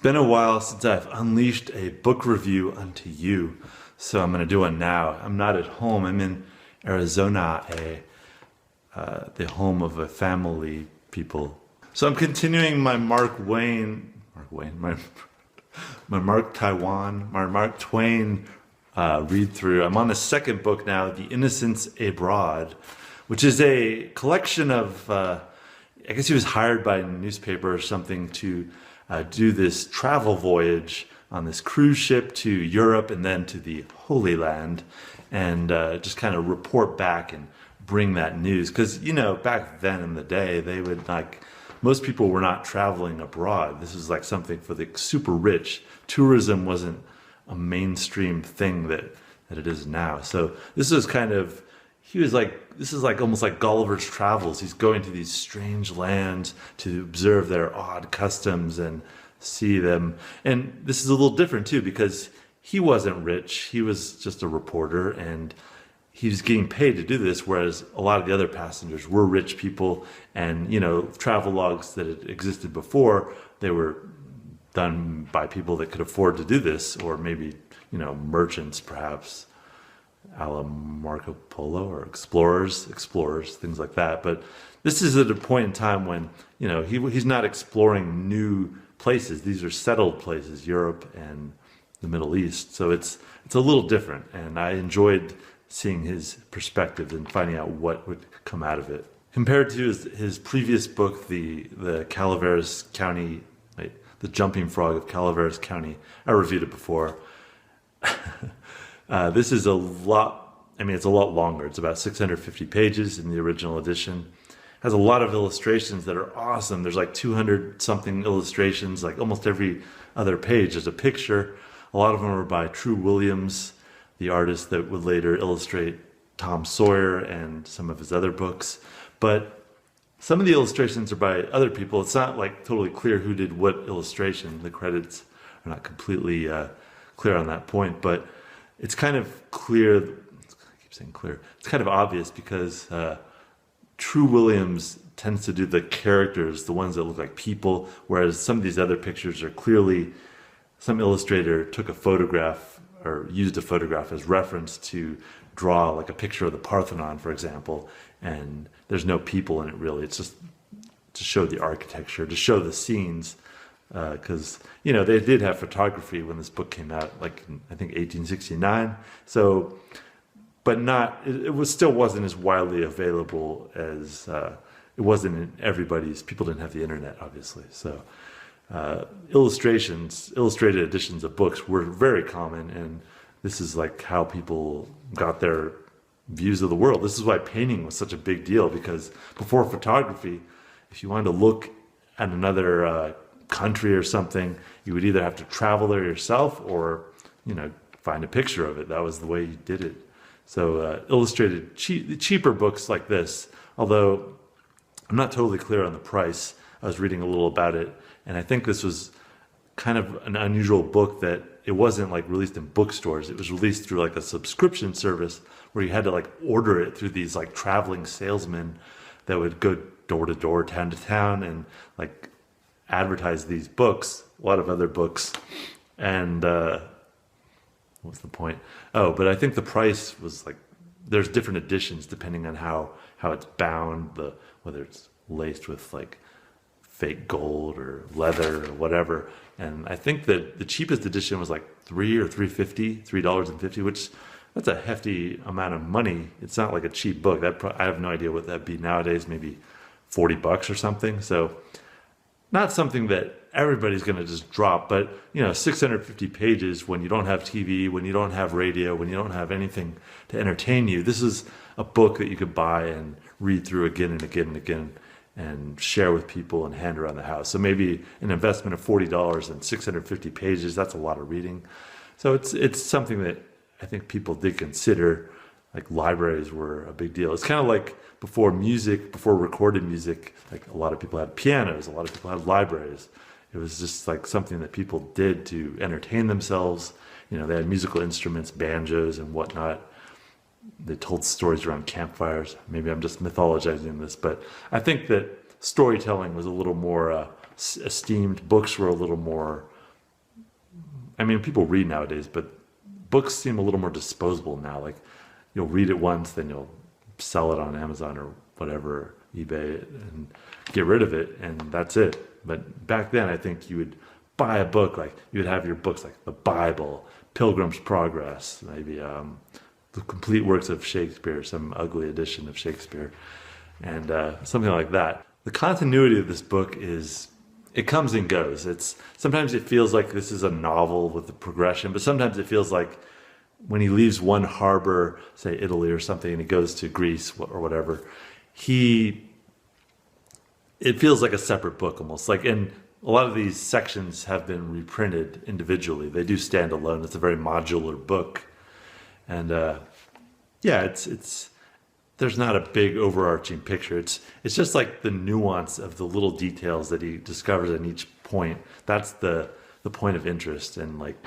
been a while since I've unleashed a book review unto you, so I'm going to do one now. I'm not at home. I'm in Arizona, the home of a family people. So I'm continuing my Mark Twain read through. I'm on the second book now, The Innocents Abroad, which is a collection of, I guess he was hired by a newspaper or something to do this travel voyage on this cruise ship to Europe and then to the Holy Land, and just kind of report back and bring that news. Because, you know, back then in the day, they would most people were not traveling abroad. This was like something for the super rich. Tourism wasn't a mainstream thing that it is now. So this is kind of, this is like almost like Gulliver's Travels. He's going to these strange lands to observe their odd customs and see them. And this is a little different too, because he wasn't rich. He was just a reporter, and he was getting paid to do this, whereas a lot of the other passengers were rich people. And, you know, travel logs that had existed before, they were done by people that could afford to do this, or maybe, you know, merchants perhaps, a la Marco Polo, or explorers, things like that. But this is at a point in time when, you know, he's not exploring new places. These are settled places, Europe and the Middle East. So it's a little different, and I enjoyed seeing his perspective and finding out what would come out of it. Compared to his previous book, the Calaveras County, the Jumping Frog of Calaveras County, I reviewed it before. This is a lot, it's a lot longer. It's about 650 pages in the original edition. It has a lot of illustrations that are awesome. There's like 200 something illustrations, like almost every other page is a picture. A lot of them are by True Williams, the artist that would later illustrate Tom Sawyer and some of his other books. But some of the illustrations are by other people. It's not like totally clear who did what illustration. The credits are not completely clear on that point, but it's kind of clear. I keep saying clear. It's kind of obvious because True Williams tends to do the characters, the ones that look like people, whereas some of these other pictures are clearly, some illustrator took a photograph or used a photograph as reference to draw like a picture of the Parthenon, for example, and there's no people in it really. It's just to show the architecture, to show the scenes, because, you know, they did have photography when this book came out, like in, I think 1869. So, but still wasn't as widely available as it wasn't in everybody's. People didn't have the internet, obviously. So illustrated editions of books were very common, and this is like how people got their views of the world. This is why painting was such a big deal, because before photography, if you wanted to look at another country or something, you would either have to travel there yourself or, you know, find a picture of it. That was the way you did it. So illustrated, cheaper books like this, although I'm not totally clear on the price. I was reading a little about it, and I think this was kind of an unusual book that it wasn't like released in bookstores. It was released through like a subscription service where you had to like order it through these like traveling salesmen that would go door to door, town to town, and like advertise these books, a lot of other books. And what's the point? Oh, but I think the price was like, there's different editions depending on how it's bound, whether it's laced with like fake gold or leather or whatever. And I think that the cheapest edition was like $3.50, which that's a hefty amount of money. It's not like a cheap book. I have no idea what that'd be nowadays, maybe $40 or something. So not something that everybody's going to just drop, but, you know, 650 pages when you don't have TV, when you don't have radio, when you don't have anything to entertain you. This is a book that you could buy and read through again and again and again, and share with people and hand around the house. So maybe an investment of $40 and 650 pages, that's a lot of reading. So it's something that I think people did consider. Like libraries were a big deal. It's kind of like before recorded music, like a lot of people had pianos, a lot of people had libraries. It was just like something that people did to entertain themselves. You know, they had musical instruments, banjos and whatnot. They told stories around campfires. Maybe I'm just mythologizing this, but I think that storytelling was a little more esteemed. Books were a little more I mean, people read nowadays, but books seem a little more disposable now. Like you'll read it once, then you'll sell it on Amazon or whatever, eBay, and get rid of it, and that's it. But back then, I think you would buy a book, like you would have your books like the Bible, Pilgrim's Progress, maybe the complete works of Shakespeare, some ugly edition of Shakespeare, and something like that. The continuity of this book is, it comes and goes. It's sometimes it feels like this is a novel with a progression, but sometimes it feels like when he leaves one harbor, say Italy or something, and he goes to Greece or whatever, it feels like a separate book almost. Like, and a lot of these sections have been reprinted individually. They do stand alone. It's a very modular book, and yeah, it's there's not a big overarching picture. It's just like the nuance of the little details that he discovers at each point. That's the point of interest, and like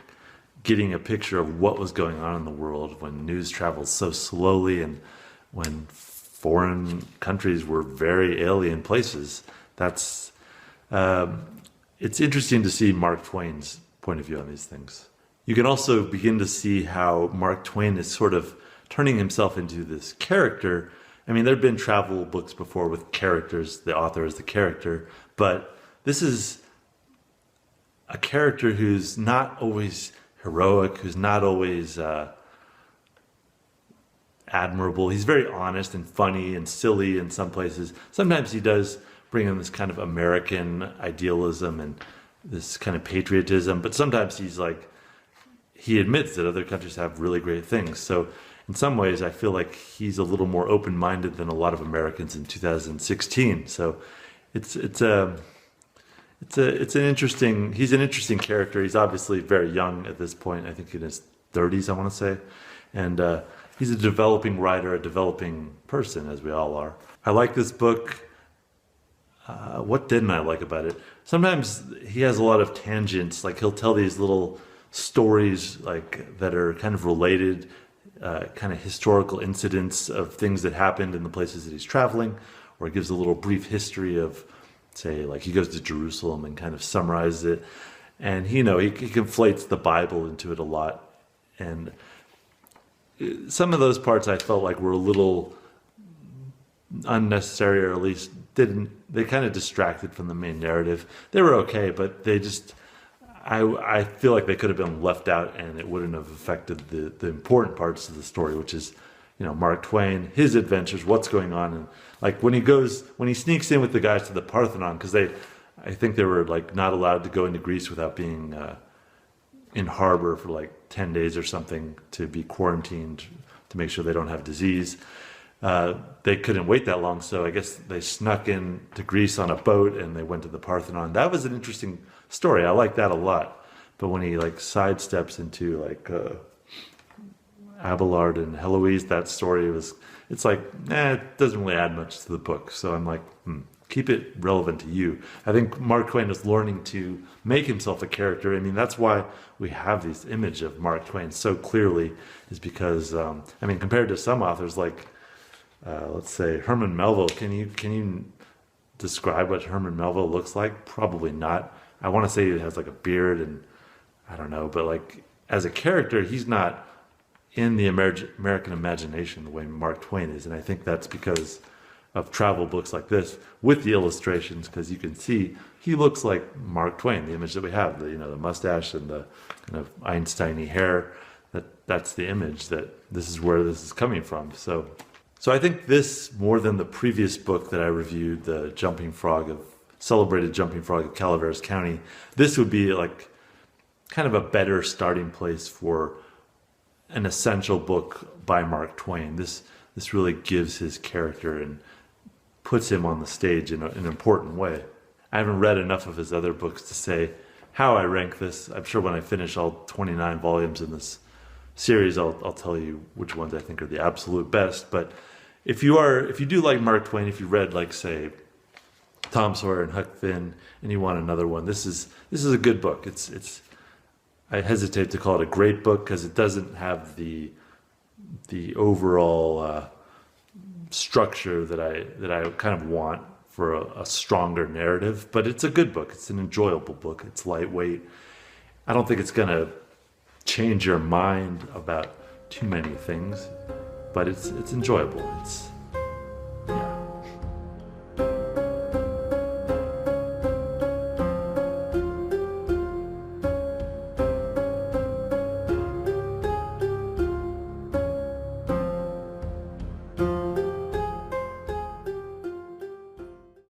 getting a picture of what was going on in the world when news travels so slowly and when foreign countries were very alien places. That's it's interesting to see Mark Twain's point of view on these things. You can also begin to see how Mark Twain is sort of turning himself into this character. I mean, there have been travel books before with characters, the author is the character, but this is a character who's not always heroic, who's not always admirable. He's very honest and funny and silly in some places. Sometimes he does bring in this kind of American idealism and this kind of patriotism, but sometimes he admits that other countries have really great things. So in some ways, I feel like he's a little more open-minded than a lot of Americans in 2016. So he's an interesting character. He's obviously very young at this point. I think in his 30s, I want to say. And he's a developing writer, a developing person, as we all are. I like this book. What didn't I like about it? Sometimes he has a lot of tangents. Like he'll tell these little stories like that are kind of related, kind of historical incidents of things that happened in the places that he's traveling, or he gives a little brief history of, say, like he goes to Jerusalem and kind of summarizes it. And he conflates the Bible into it a lot. And some of those parts I felt like were a little unnecessary, or at least they kind of distracted from the main narrative. They were okay, but they just, I feel like they could have been left out, and it wouldn't have affected the important parts of the story, which is, Mark Twain, his adventures, what's going on. And like when he sneaks in with the guys to the Parthenon, because I think they were like not allowed to go into Greece without being in harbor for like 10 days or something, to be quarantined to make sure they don't have disease. They couldn't wait that long, so I guess they snuck in to Greece on a boat and they went to the Parthenon. That was an interesting story. I like that a lot. But when he like sidesteps into like Abelard and Heloise, that story it's like, it doesn't really add much to the book. So I'm like, keep it relevant to you. I think Mark Twain is learning to make himself a character. I mean, that's why we have this image of Mark Twain so clearly, is because, compared to some authors like, let's say Herman Melville, can you describe what Herman Melville looks like? Probably not. I want to say he has like a beard, and I don't know, but like as a character, he's not in the American imagination the way Mark Twain is. And I think that's because of travel books like this with the illustrations, because you can see he looks like Mark Twain, the image that we have, the mustache and the kind of Einstein-y hair. That's the image that this is where this is coming from. So I think this, more than the previous book that I reviewed, the Celebrated Jumping Frog of Calaveras County, this would be like kind of a better starting place for an essential book by Mark Twain. This really gives his character and puts him on the stage in an important way. I haven't read enough of his other books to say how I rank this. I'm sure when I finish all 29 volumes in this series, I'll tell you which ones I think are the absolute best. But if you do like Mark Twain, if you read like, say, Tom Sawyer and Huck Finn, and you want another one, this is a good book. I hesitate to call it a great book because it doesn't have the overall structure that I kind of want for a stronger narrative. But it's a good book. It's an enjoyable book. It's lightweight. I don't think it's going to change your mind about too many things, but it's enjoyable.